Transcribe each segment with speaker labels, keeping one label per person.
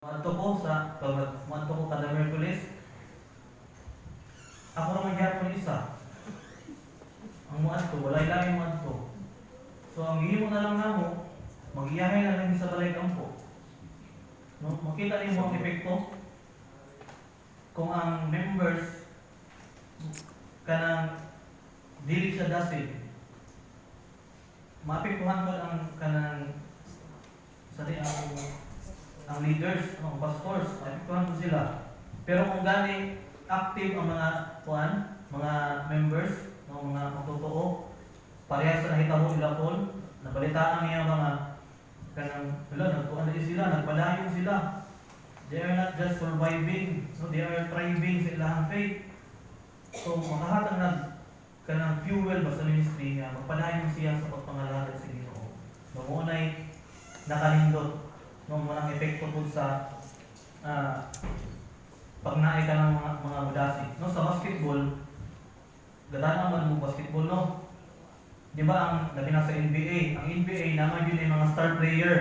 Speaker 1: Manto ko sa manto ko kada Merkulis. Ako naman gyapon isa. Ang muad ko walay lain muad ko. So ang gihimo na lang namo, magiyahay na lang sa balay kampo. No, makita niyo mo ang epekto kung ang members kanang dili siya dasid. Maapektuhan ko ang kanang ang leaders, ang pastors, maapektuhan ko sila. Pero kung gani active ang mga members, mga magtotoo, parehas sa nahitabo nila po, nabalitaan niya mga kanang nagkuhan na sila, nagpadayon sila. They are not just surviving, so they are thriving sa ilang faith. So makahatag na kanang fuel ba sa ministry niya, magpadayon siya sa pagpangalagad sa Ginoo. So munay nakalindot ng mga epekto po sa pagnaay ka ng mga mudasi. No, sa basketball, gadaan naman mo basketball, no? Di ba ang labi na sa NBA? Ang NBA naman yun ay mga star player.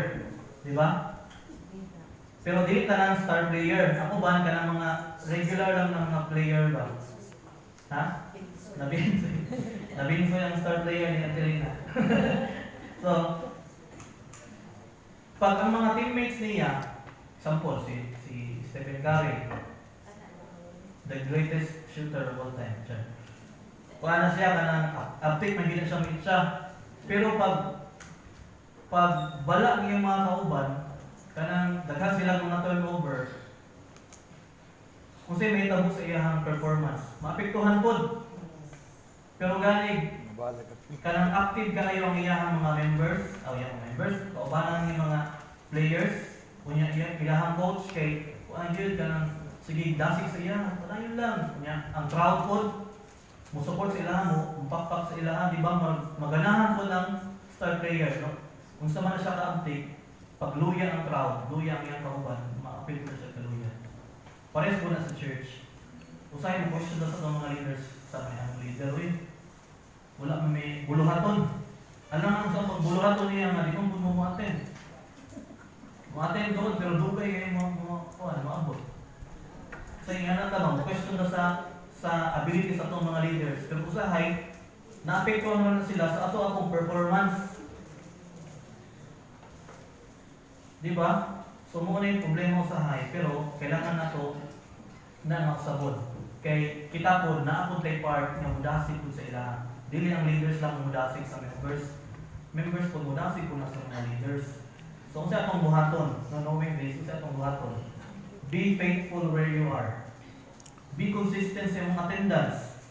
Speaker 1: Di ba? Pero dili ka ng star player. Ako ba ka ng mga regular lang ng mga player ba? Ha? Nabinso yung star player ni Adelina. So, pag ang mga teammates niya, example, si Stephen Curry, the greatest shooter of all time. Kuha na siya, kanang uptake, may siya meet siya. Pero pag bala ng mga kauban, kanang daghan sila mga turnover, kung sa'yo may tabo sa iyahang performance, maapektuhan po. Pero ganig, kanang active ka kayo ang iyahang mga members, kaubanan ng mga players, kunya iyahang coach, kay kuha yun, kanang sige, dasig sa iya, padayon lang. Kunya, ang crowd po, mo-support sa ilahan mo, umpakpak sa ilahan, di ba? Maganahan po ng star player, no? Kung sa man siya ka-uptake, pag luya ang crowd, luya ang iyang kauban, ma-appeal po siya kaluya. Pares po na sa church. Usay mo question na sa mga leaders, sa mga leader, wala may buluhaton. Alam ang sa pagbuluhaton niya nga, di kong bumuhatin. Muhatin doon, pero dugay kayo maabot. Sa ingana ka ba, question na sa ability sa itong mga leaders. Pero usahay, naapektuhan naman sila sa akong performance. Di ba? So muna yung problema usahay, pero kailangan na ito na maksabot. Kay kita po, naapod tayo part na mudasig po sa ilahan. Dili ang leaders lang mudasig sa members. Members po mudasig po na sa mga leaders. So kung sa itong buhaton, no knowing this, kung sa itong buhaton, be faithful where you are. Be consistent sa imong attendance.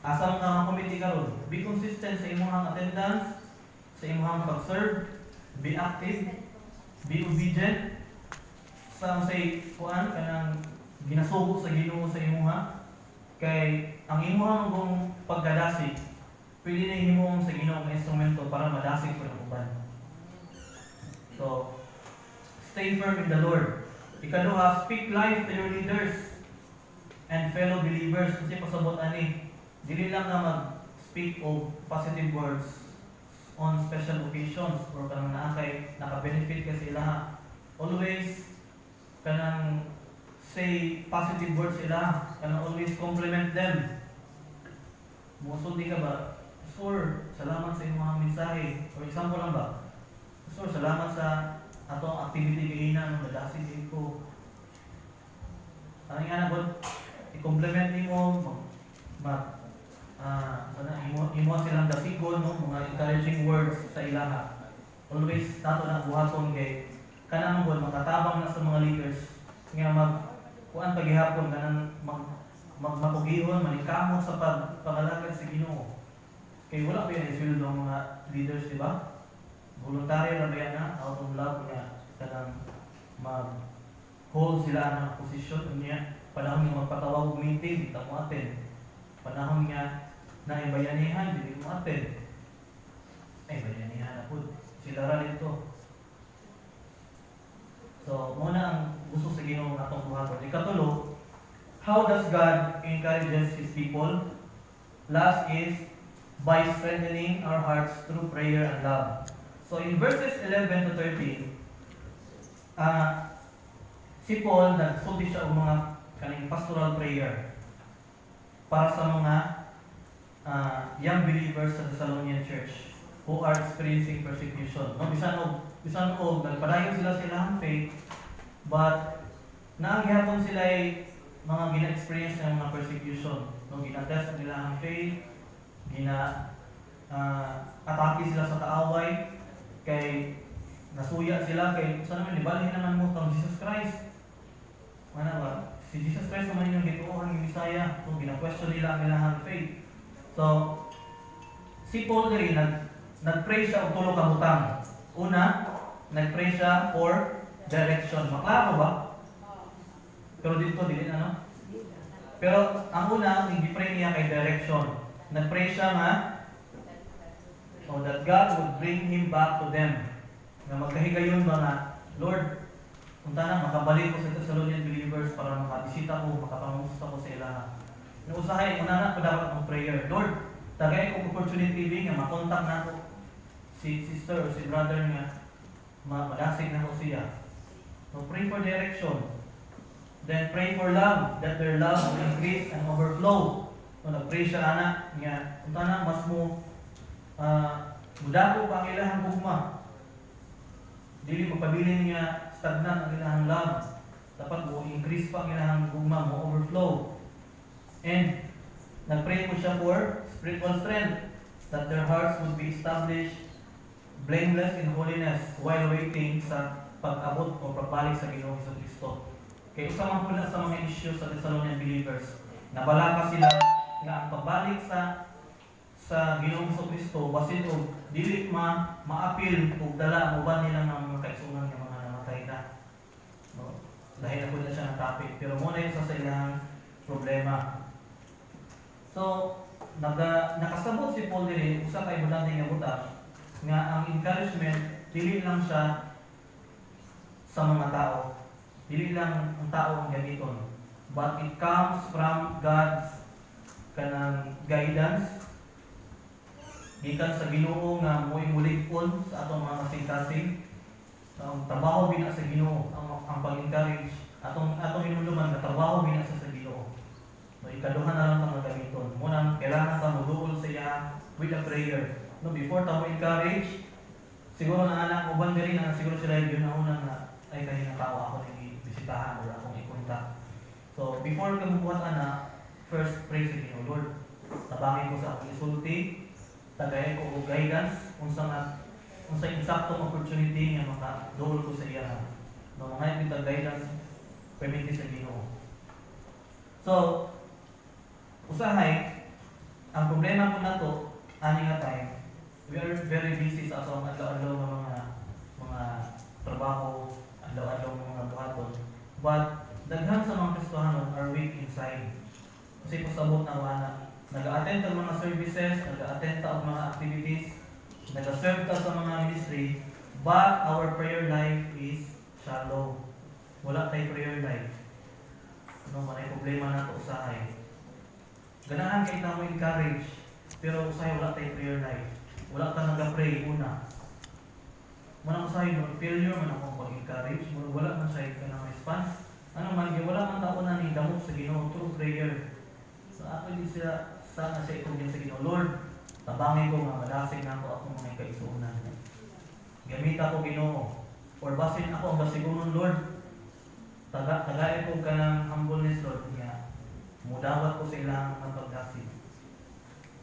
Speaker 1: Asa ka committee karon? Be consistent sa imong attendance, sa imong pag-serve, be active, be obedient. Sa say kuan kanang ginasugo sa Ginoo sa imuha kay ang imuhang pagdadasig pwede na himong sa Ginoo nga instrumento para madasig ko ang uban. So, stay firm in the Lord. Ikaduha, speak life to your leaders and fellow believers. Kasi pasabot ani, dili lang na mag-speak of positive words on special occasions or kanang naka-benefit ka sila. Always kanang say positive words sila, kanang always compliment them. Musulti ka ba? Pastor, salamat sa iyong mga mensahe. For example lang ba? Pastor, salamat sa atong activity kaina ng nadasig ko. Ano nga na po, i-compliment mo, imo silang dasigon, no? Mga encouraging words sa ilaha. Always nato na buhaton kay kanang po, matatabang na sa mga leaders nga kuan paghihapon kanang magmapugihon, maningkamot sa pag-alagad sa Ginoo. Kay wala pa yung sweldo ng mga leaders, di ba? Voluntary na ba yan na? Out of love na kanang mag-hold sila ng posisyon niya. Panahon nga magpatawag meeting, di mo atin. Panahon nga na ibayanihan, di mo atin. Ay, bayanihan na po. Sila rin ito. So, muna ang gusto sa Ginoo ng atong buhaton. Ikatulo, how does God encourages His people? Last is by strengthening our hearts through prayer and love. So in verses 11 to 13, si Paul nagsulti siya og mga kaning pastoral prayer para sa mga young believers sa Thessalonian Church who are experiencing persecution. No, bisan og nagpadayon sila sa ilang faith, but naanggihapon sila ay mga gina-experience ng mga persecution. No, ginatest nila ang faith, atake sila sa kaaway, kay nasuya sila kay sa naman ibalhin naman mo kang Jesus Christ. Ano ba? Si Jesus Christ naman yung gituohan ng Bisaya. So, gina-question nila ang ilang faith. So, si Paul rin, nag-pray siya og tulo ka butang. Una, nag-pray siya for direction. Maklaro ba? Pero dito, dili ano? Pero ang una, nag-pray niya kay direction. Nag-pray siya nga, so that God would bring him back to them. Na magkahigayon ba nga, Lord, punta na, makabalik ko sa Thessalonian believers para makabisita ko, makapangusta ko sa ilaha. Yung usahay, una na ko dapat ang prayer. Lord, tagay ko opportunity nga makontak na ko si sister o si brother nga, madasig na ko siya. So pray for direction. Then pray for love, that their love will increase and overflow. So nag-pray siya anak nga, punta na, mas mo, mudako pa ang ilahang gugma. Dili magpabilin niya stagnant ang ilahang love. Dapat mo increase pa ang ilahang gugma, mo overflow. And nagpray po siya for spiritual strength, that their hearts would be established blameless in holiness while waiting sa pag-abot o pagbalik sa Ginoong Jesucristo. Kaya isa man po na sa mga issues sa Thessalonian believers, nabalaka sila nga ang pagbalik sa Ginoong Jesucristo basin og dili maapil ug dala mo ba nila ng mga kaigsunan nga mga namatay na. No? Dahil na po na siya ng topic, pero muna yung sa ilang problema. So, nakasabot si Paul dili usa kay budante nga buta nga ang encouragement dili lang siya sa mga tao. Dili lang ang tao ang gamiton, but it comes from God's kanang guidance gikan sa Ginoo nga mo'y mulig-on sa atong mga kasing-kasing. Ang trabaho bina sa Ginoo ang pag-encourage atong hinumduman nga trabaho bina sa Ginoo. No, ikaduha na lang ang gamiton. Muna kailangan ta moduol sa iya with a prayer. No, before ta mo encourage, siguro na anak uban diri na siguro sila yun na una na ay kay tao ako ni bisitahan or akong ikontak. So before ka mubuhat ana, first pray sa Ginoo, Lord. Tabangin ko sa akong isulti, tagay ko og guidance unsa insaktong opportunity nga makaduol ko sa iya. No, mga kita guidance permit sa Ginoo. So usahay ang problema ko nato ani nga time, we are very busy sa atong adlaw-adlaw nga mga trabaho, adlaw-adlaw mga buhaton. But daghan sa mga Kristohanon are weak inside. Kasi pasabot na wala, nag-attend ang mga services, nag-attend ta ang mga activities, nag-serve ta sa mga ministry, but our prayer life is shallow. Wala tayo prayer life. No, may problema na ito usahay. Ganahan kayo na mo encourage, pero usahay wala tayo prayer life. Wala ka nag-pray una. Manang usahay mo, failure man akong pag-encourage, wala man siya ka ng response. Ano man, wala man tao na ni damot sa Ginoo through prayer. So ako din sila sana sa itong sa Ginoo, Lord, tabangin ko nga madasig na ako akong mga kaisuunan. Gamit ako Ginoo, or basin ako ang basigunon, Lord. Tagay ko ka ng humbleness, Lord, niya. Mudawat ko sa ilang ng pagdasig.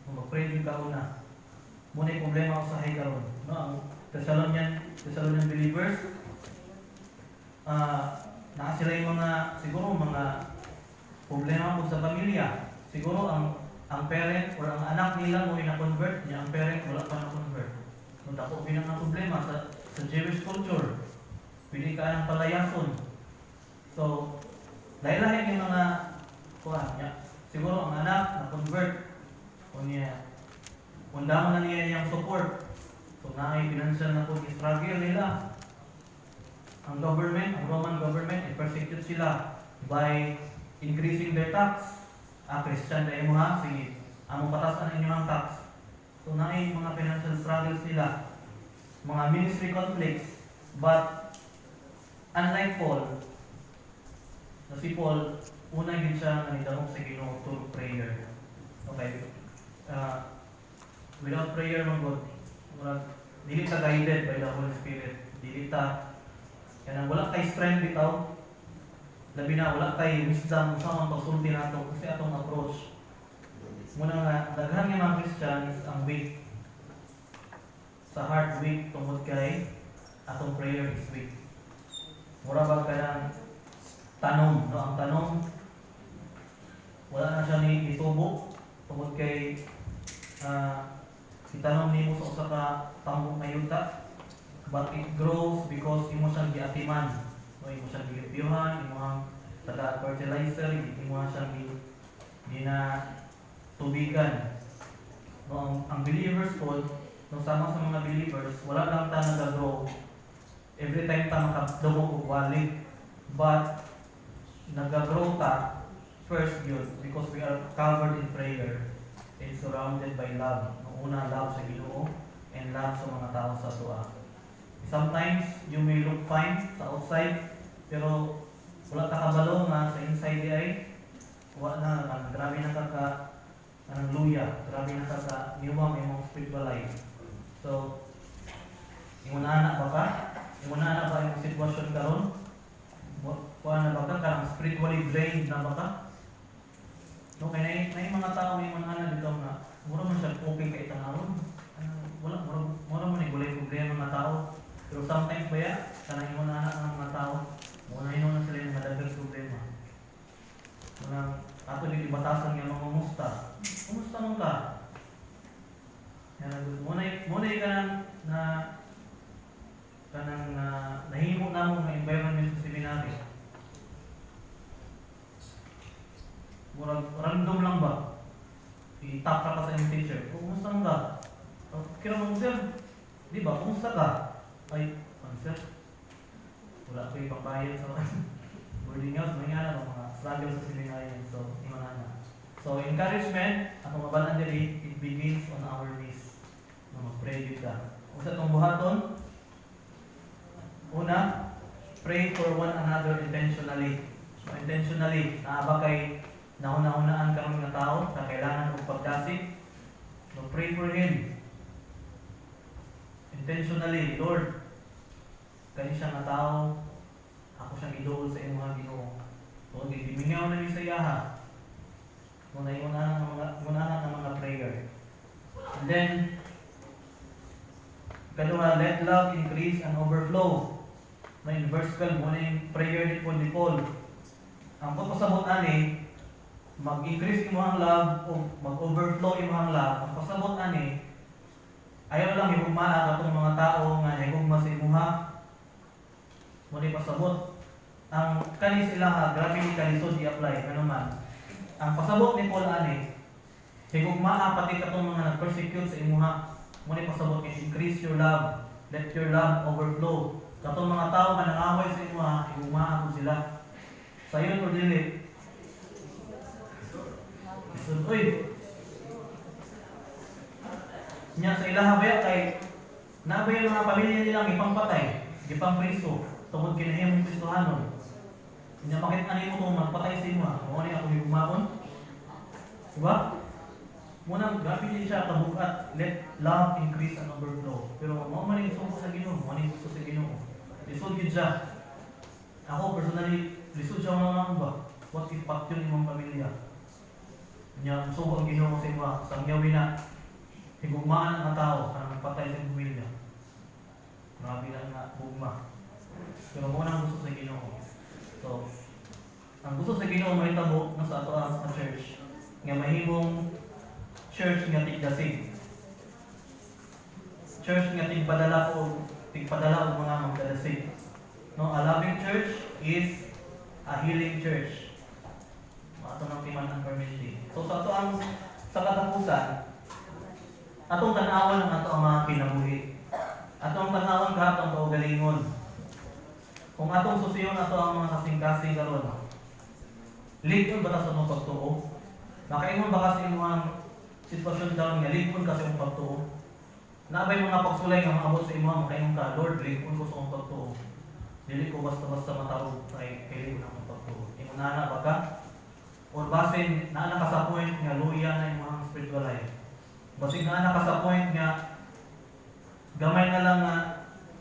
Speaker 1: Kung mag-pray din ka una, muna yung problema ko sa hay karon. No, ang Thessalonian believers, na sila yung mga, siguro mga problema po sa pamilya. Siguro ang parent or ang anak nila mo na-convert niya, ang parent wala pa na-convert. Kung ako pinang problema sa Jewish culture, pwede ka ng palayason. So, dahil yung mga kuha niya, siguro ang anak na-convert o niya, undaman na niya niyang support. So, naay financial na po struggle nila. Ang government, ang Roman government, i-persecute sila by increasing their tax. Christian na mo ha, sige, among patasan ninyo ang tax. So, naay mga financial struggles nila, mga ministry conflicts, but unlike Paul, si Paul, una yun siya nga nidamog sa Ginoo through prayer. Okay? Without prayer, dili ta guided by the Holy Spirit. Dili ta, kanang wala kay strength bitaw. Labi na, wala kay wisdom sa mga pagsulti nato kasi atong approach. Muna nga, daghan nga mga Christians ang weak. Sa heart weak, tungkol kay atong prayer is weak. Mura ba ka ng tanong, no? Ang tanong, wala na siya ni itubo tungkol kay itanong nimo sa usa ka tambok na yuta, but it grows because imo siyang giatiman, no? Imo siyang gilipyuhan, imo ang taga-fertilizer, imo siyang tubigan. No, ang believers po, no, sama sa mga believers, wala lang ta nag-grow every time ta makadumog og wallet, but nag-grow ta first yun because we are covered in prayer and surrounded by love. No, una, love sa Ginoo and love sa mga tao sa tuwa. Sometimes you may look fine sa outside, pero wala ta kabalo nga sa inside ay wala na, grabe na ang luya, grabe na niwang imong spiritual life. So, imo na anak ba ka? Imo na anak ba imong sitwasyon karon? Kuha na ba ka? Karang spiritually drained na ba ka? No, kaya na yung mga tao may mga anak dito nga, mura man siya okay kay tanawon. Mura man gulay problema ng mga tao. Pero sometimes ba ya, kanang imo na anak ng mga tao, muna yun na sila yung madagang problema. Ato din ibatasan nga mga musta. Kumusta man ka? Muna ka nahimo na mo ng environment sa seminary. Murag random lang ba? I-tap ka sa iyong teacher. Kumusta man ka? Kira mo sir, di ba? Kumusta ka? Ay, sir, wala ko ipambayad sa boarding house, mga mga struggle sa seminary. So, imanana. So, encouragement, atong mabalaan diri, it begins on our knees. Mag-pray with God. Kung sa itong buhaton, una, pray for one another intentionally. So, intentionally, naaba kay nauna-unaan ka mga tao na kailangan ng pagdasig. So, pray for him. Intentionally, Lord, kani siya nga tao, ako siyang idool sa iyong mga Ginoo. So, gimingaw na ni sa iyaha. Muna ng mga prayer. And then, kadua, let love increase and overflow. Na in verse 12, muna yung prayer ni Paul. Ang pagpasabot ani, mag-increase imo ang love o mag-overflow imo ang love. Ang pasabot ani, ayaw lang higugmaan atong mga tao nga higugma sa imuha. Muna pasabot. Ang kanis sila grabe ni kalisod i-apply. Ano man. Ang pasabot ni Paul ani, higugmaa pati katong mga nag-persecute sa imuha. Muna pasabot ni increase your love. Let your love overflow. Katong mga tao nga nangaway sa imuha, higugmaa ko sila. Sayon o dili. Uy. Nya sa ilaha ba kay nabay mga pamilya nilang ipampatay, ipampriso tungod kinahimong Kristohanon. Nya bakit ani mo magpatay sa imo? Mo ni ako higugmaon. Diba? Muna grabe din siya kabukat, let love increase and overflow. Pero mo man yung suko sa Ginoo, mo man yung gusto sa Ginoo. Lisod gid siya. Ako personally, lisod siya mga ba? What if patyon imong pamilya? Nya suko ang Ginoo sa imo, sa ngyawi na higugmaan ang tao para magpatay sa pamilya. Grabe lang na bugma. Pero mo nang gusto sa Ginoo. So, ang gusto sa Ginoo mahitabo na sa ato sa church nga mahimong church nga tigdasig. Church nga tigpadala o mga magdadasig. No, a loving church is a healing church. Ato nang timan ang permanently. So sa ato ang sa katapusan, atong tan-awan ang ato ang mga kinabuhi. Atong tan-awan katong kaugalingon. Kung atong susiyon ato ang mga kasing-kasing karon. Ligon ba ta sa mga pagtuo? Makaingon ba kasi imong sitwasyon karon nga ligon kasi imong pagtuo? Nabay mga pagsulay nga maabot sa imong makaingon ka, Lord, ligon ko sa imong pagtuo. Dili ko basta-basta matawag kay ligon ang pagtuo. Ingon nana ba ka? Or basin naana ka sa point nga luya na imong spiritual life. Basin naana ka sa point nga gamay na lang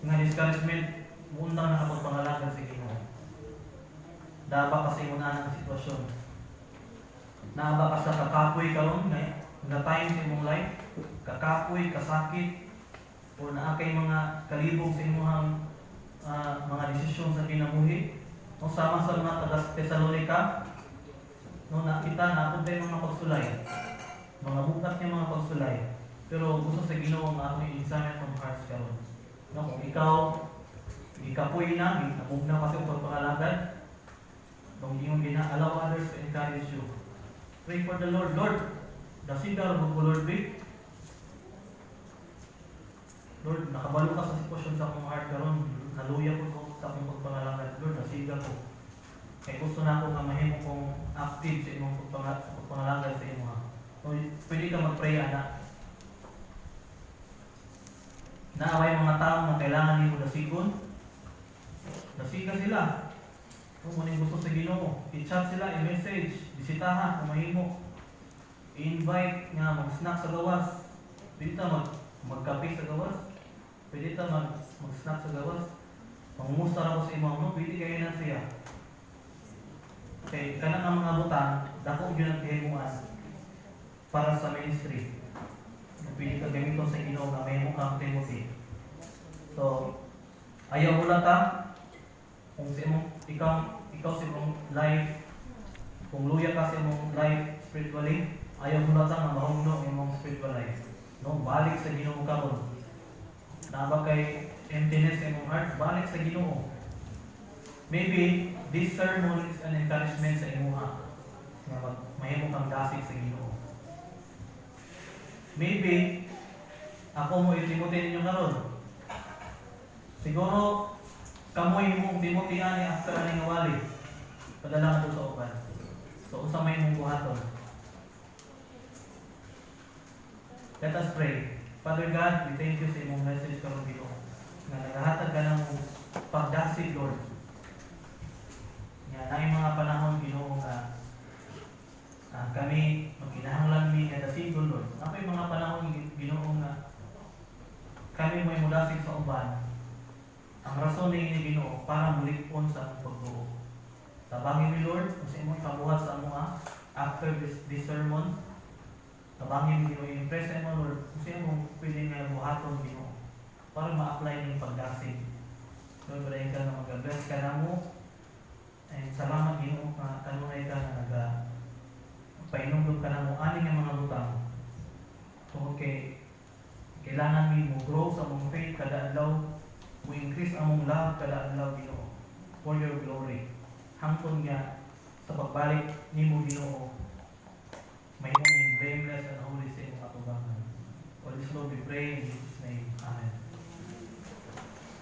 Speaker 1: nga discouragement mundang na ako pangalagan sa Ginoo. Daba kasi mo na ang sitwasyon. Naaba ka sa kakapoy karon nga time sa imong life, kakapoy, kasakit, o naa kay mga kalibog sa imong mga desisyon sa kinabuhi. No sama sa mga taga Tesalonica, no nakita na ako din mga pagsulay. Mga bukat niya mga pagsulay. Pero gusto sa Ginoo nga ako i-examine from hearts karon. No, kung ikaw ikapoy na, nabog na kasi ang pagpangalagan, kung iyong allow others to encourage you. Pray for the Lord. Lord, dasigal mo ko Lord be. Lord, nakabalo ka sa sitwasyon sa akong heart karon, naluya ko sa akong pagpangalagan. Lord, dasigal ko. Kaya gusto na ako nga mahimo kong active sa imong pagpangalagan sa imo. So, pwede ka mag-pray ana. Naaway mga tao na kailangan nimo dasigon. Dasigan sila. Kung muning gusto sa Ginoo, i-chat sila, i-message, bisitahan kung mahimo. I-invite nga mag-snack sa gawas. Pwede ta magkape sa gawas. Pwede ta mag-snack sa gawas. Mangumusta ra ko sa imong no, pwede kayo na siya. Okay, kanang ang mga butang, dako gyud ang kahimuan para sa ministry. Pwede ka gamiton sa Ginoo nga mahimo kang Timothy. So, ayaw mo lang ta kung sa imong ikaw sa imong life, kung luya ka sa imong life spiritually, ayaw mo lang ta nga mahugno ang imong spiritual life. No, balik sa Ginoo karon. Naba kay emptiness sa imong heart, balik sa Ginoo. Maybe this sermon is an encouragement sa imuha nga mahimo kang dasig sa Ginoo. Maybe ako mo i-Timothy ninyo karon. Siguro kamoy mong Timothy ani after ani nga wali. Padala ka sa uban. So unsa may mong buhaton? Let us pray. Father God, we thank you sa imong message karon dito. Nga nagahatag ka ng pagdasig, Lord. Nga naay mga panahon Ginoo nga kami magkinahanglan mi nga dasigon, Lord. Napay mga panahon Ginoo nga kami may mudasig sa uban. Ang rason ni Ginoo para mulikpon sa among pagtuo. Tabangin mi Lord kung sa imong kabuhat sa amoa after this sermon. Tabangin mi Ginoo impress sa imo Lord kung sa imong pwede nga buhaton Ginoo para ma-apply ning pagdasig. So pray ka na mag-bless ka namo. And salamat Ginoo nga kanunay ka na painumdum ka namo ani nga mga butang. So okay, kailangan mi mo grow sa among faith kada adlaw. We increase among love kada adlaw Ginoo for your glory. Hangtod nga sa pagbalik nimo Ginoo